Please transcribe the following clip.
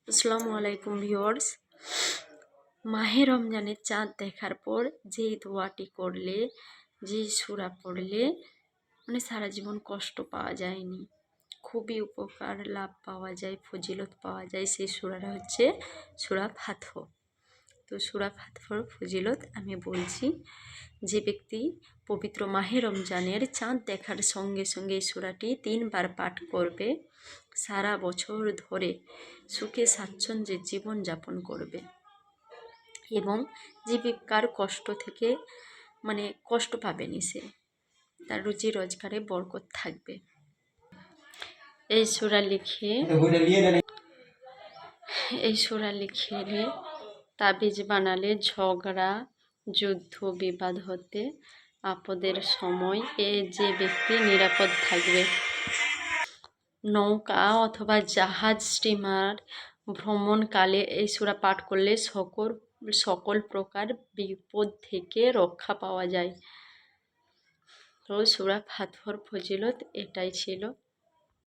আসসালামু আলাইকুম ভিউয়ার্স। মাহে রমজানের চাঁদ দেখার পর যেই দোয়াটি করলে, যেই সূরা পড়লে সারা জীবন কষ্ট পাওয়া যায়নি, খুবই উপকার লাভ পাওয়া যায়, ফজিলত পাওয়া যায়। সেই সূরাটা হচ্ছে সূরা ফাতহ। তো সূরা ফাতহর ফজিলত আমি বলছি। যে ব্যক্তি পবিত্র মাহে রমজানের চাঁদ দেখার সঙ্গে সঙ্গে এই সূরাটি 3 বার পাঠ করবে, সারা বছর ধরে সুখে স্বাচ্ছন্দ্যে জীবনযাপন করবে এবং জীবিকার কষ্ট থেকে কষ্ট পাবেনি সে, তার রুজি রোজগারে বরকত থাকবে। এই সূরা লিখে তাবিজ বানালে ঝগড়া, যুদ্ধ, বিবাদ হতে আপদের সময় যে ব্যক্তি নিরাপদ থাকবে। নৌকা অথবা জাহাজ, স্টিমার ভ্রমণকালে এই সূরা পাঠ করলে সকল প্রকার বিপদ থেকে রক্ষা পাওয়া যায়। তো সূরা ফাতহর ফজিলত এটাই ছিল।